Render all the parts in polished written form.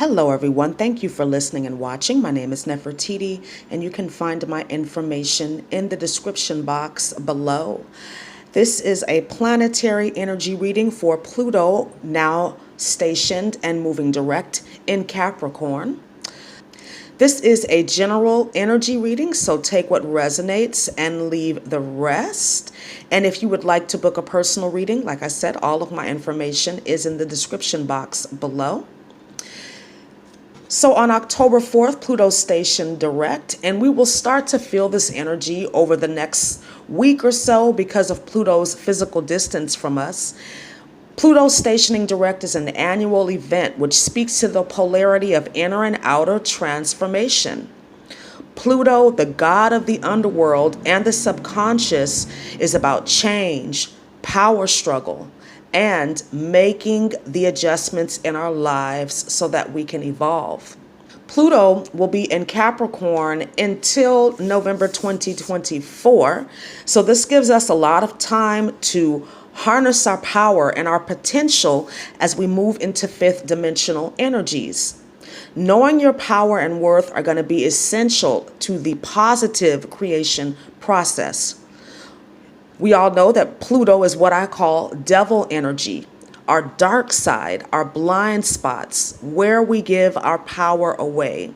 Hello everyone, thank you for listening and watching. My name is Nefertiti and you can find my information in the description box below. This is a planetary energy reading for Pluto, now stationed and moving direct in Capricorn. This is a general energy reading, so take what resonates and leave the rest. And if you would like to book a personal reading, like I said, all of my information is in the description box below. So on October 4th, Pluto stationed direct, and we will start to feel this energy over the next week or so because of Pluto's physical distance from us. Pluto stationing direct is an annual event which speaks to the polarity of inner and outer transformation. Pluto, the god of the underworld and the subconscious, is about change, power struggle, and making the adjustments in our lives so that we can evolve. Pluto will be in Capricorn until November 2024. So this gives us a lot of time to harness our power and our potential as we move into fifth dimensional energies. Knowing your power and worth are going to be essential to the positive creation process. We all know that Pluto is what I call devil energy, our dark side, our blind spots, where we give our power away.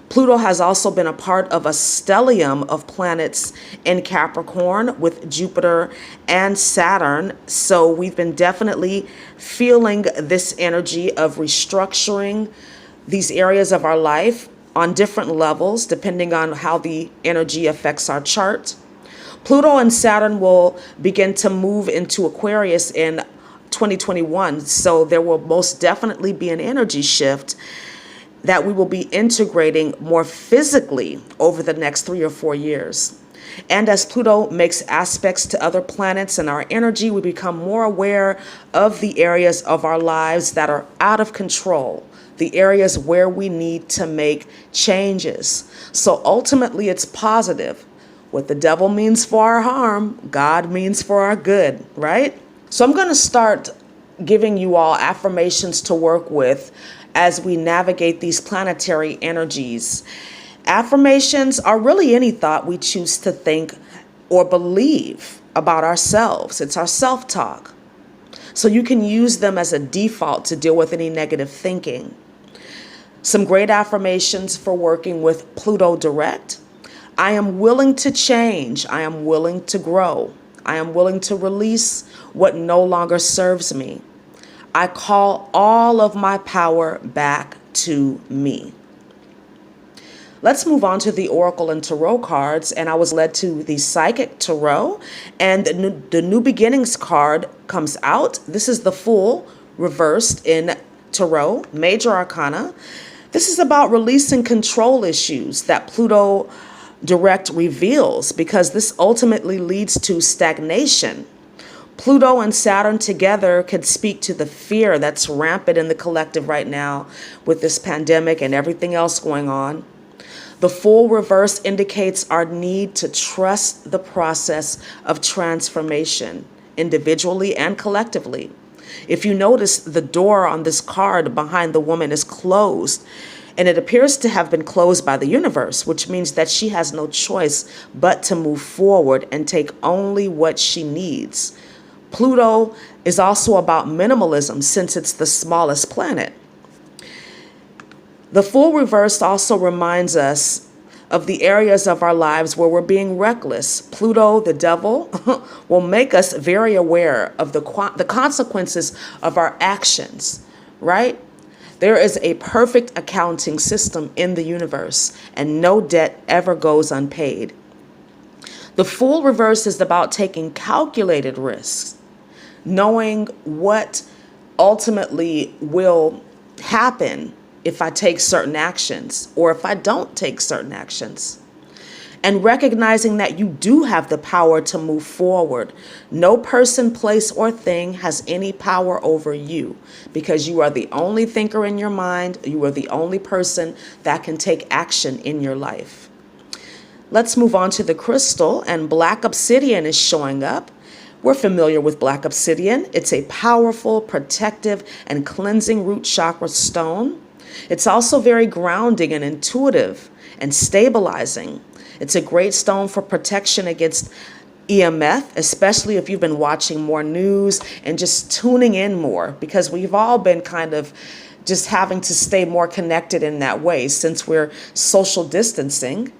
Pluto has also been a part of a stellium of planets in Capricorn with Jupiter and Saturn. So we've been definitely feeling this energy of restructuring these areas of our life on different levels, depending on how the energy affects our chart. Pluto and Saturn will begin to move into Aquarius in 2021, so there will most definitely be an energy shift that we will be integrating more physically over the next 3 or 4 years. And as Pluto makes aspects to other planets in our energy, we become more aware of the areas of our lives that are out of control, the areas where we need to make changes. So ultimately, it's positive. What the devil means for our harm, God means for our good, right? So I'm going to start giving you all affirmations to work with as we navigate these planetary energies. Affirmations are really any thought we choose to think or believe about ourselves. It's our self-talk. So you can use them as a default to deal with any negative thinking. Some great affirmations for working with Pluto direct. I am willing to change. I am willing to grow. I am willing to release what no longer serves me. I call all of my power back to me. Let's move on to the Oracle and Tarot cards. And I was led to the Psychic Tarot. And the New Beginnings card comes out. This is the Fool reversed in Tarot, Major Arcana. This is about releasing control issues that Pluto direct reveals, because this ultimately leads to stagnation. Pluto and Saturn together could speak to the fear that's rampant in the collective right now with this pandemic and everything else going on. The Fool reverse indicates our need to trust the process of transformation, individually and collectively. If you notice, the door on this card behind the woman is closed, and it appears to have been closed by the universe, which means that she has no choice but to move forward and take only what she needs. Pluto is also about minimalism since it's the smallest planet. The Fool reverse also reminds us of the areas of our lives where we're being reckless. Pluto, the devil, will make us very aware of the consequences of our actions, right? There is a perfect accounting system in the universe, and no debt ever goes unpaid. The Fool reverse is about taking calculated risks, knowing what ultimately will happen if I take certain actions or if I don't take certain actions. And recognizing that you do have the power to move forward. No person, place, or thing has any power over you, because you are the only thinker in your mind. You are the only person that can take action in your life. Let's move on to the crystal, and Black Obsidian is showing up. We're familiar with Black Obsidian. It's a powerful, protective, and cleansing root chakra stone. It's also very grounding and intuitive and stabilizing. It's a great stone for protection against EMF, especially if you've been watching more news and just tuning in more, because we've all been kind of just having to stay more connected in that way since we're social distancing.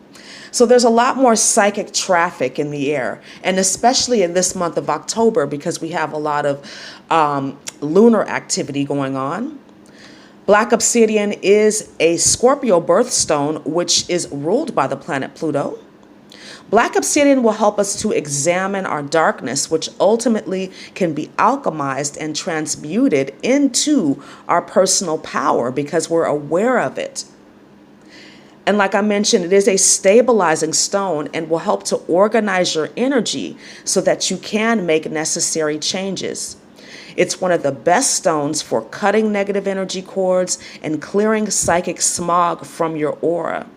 So there's a lot more psychic traffic in the air, and especially in this month of October because we have a lot of lunar activity going on. Black obsidian is a Scorpio birthstone, which is ruled by the planet Pluto. Black obsidian will help us to examine our darkness, which ultimately can be alchemized and transmuted into our personal power because we're aware of it. And like I mentioned, it is a stabilizing stone and will help to organize your energy so that you can make necessary changes. It's one of the best stones for cutting negative energy cords and clearing psychic smog from your aura.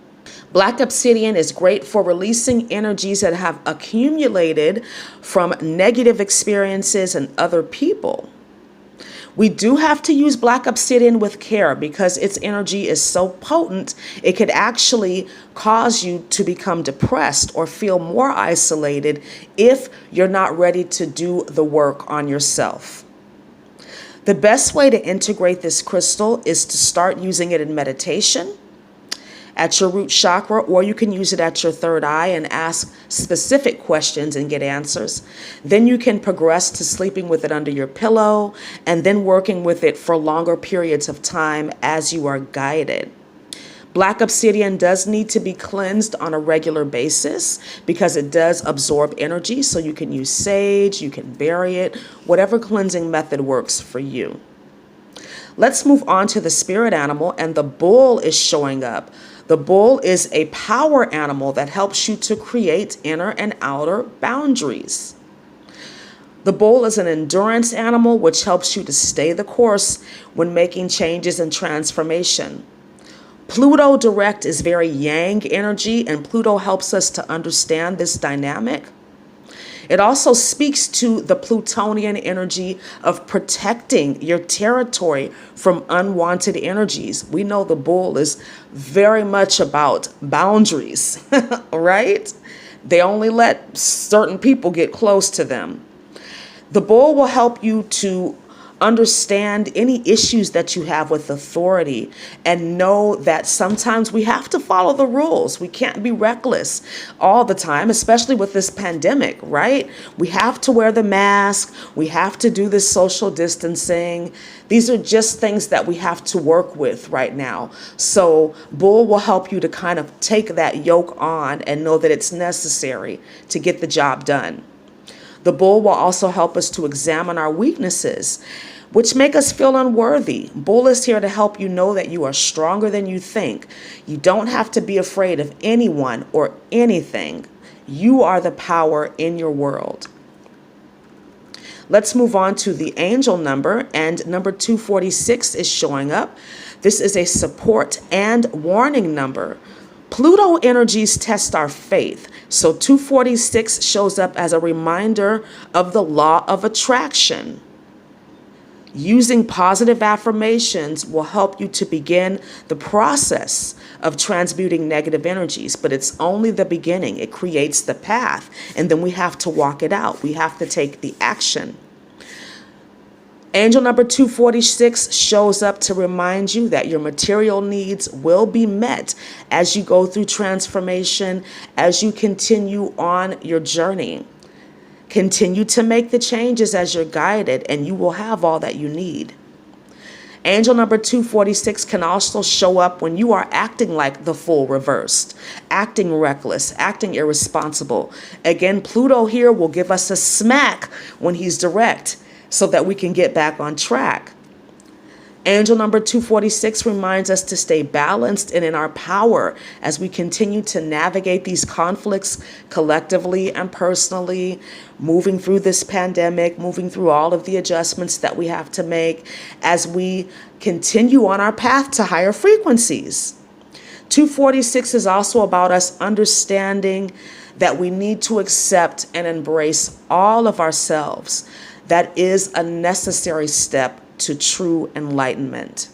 Black obsidian is great for releasing energies that have accumulated from negative experiences and other people. We do have to use black obsidian with care because its energy is so potent, it could actually cause you to become depressed or feel more isolated if you're not ready to do the work on yourself. The best way to integrate this crystal is to start using it in meditation at your root chakra, or you can use it at your third eye and ask specific questions and get answers. Then you can progress to sleeping with it under your pillow and then working with it for longer periods of time as you are guided. Black obsidian does need to be cleansed on a regular basis because it does absorb energy. So you can use sage, you can bury it, whatever cleansing method works for you. Let's move on to the spirit animal, and the bull is showing up. The bull is a power animal that helps you to create inner and outer boundaries. The bull is an endurance animal which helps you to stay the course when making changes and transformation. Pluto direct is very yang energy, and Pluto helps us to understand this dynamic. It also speaks to the Plutonian energy of protecting your territory from unwanted energies. We know the bull is very much about boundaries, right? They only let certain people get close to them. The bull will help you to understand any issues that you have with authority and know that sometimes we have to follow the rules. We can't be reckless all the time, especially with this pandemic, right? We have to wear the mask. We have to do this social distancing. These are just things that we have to work with right now. So Bull will help you to kind of take that yoke on and know that it's necessary to get the job done. The bull will also help us to examine our weaknesses, which make us feel unworthy. Bull is here to help you know that you are stronger than you think. You don't have to be afraid of anyone or anything. You are the power in your world. Let's move on to the angel number, and number 246 is showing up. This is a support and warning number. Pluto energies test our faith. So 246 shows up as a reminder of the law of attraction. Using positive affirmations will help you to begin the process of transmuting negative energies, but it's only the beginning. It creates the path, and then we have to walk it out. We have to take the action. Angel number 246 shows up to remind you that your material needs will be met as you go through transformation, as you continue on your journey. Continue to make the changes as you're guided, and you will have all that you need. Angel number 246 can also show up when you are acting like the fool reversed, acting reckless, acting irresponsible. Again, Pluto here will give us a smack when he's direct, so that we can get back on track. Angel number 246 reminds us to stay balanced and in our power as we continue to navigate these conflicts collectively and personally, moving through this pandemic, moving through all of the adjustments that we have to make as we continue on our path to higher frequencies. 246 is also about us understanding that we need to accept and embrace all of ourselves. That is a necessary step to true enlightenment.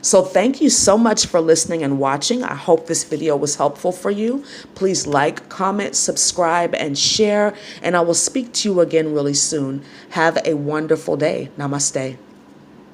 So thank you so much for listening and watching. I hope this video was helpful for you. Please like, comment, subscribe, and share. And I will speak to you again really soon. Have a wonderful day. Namaste.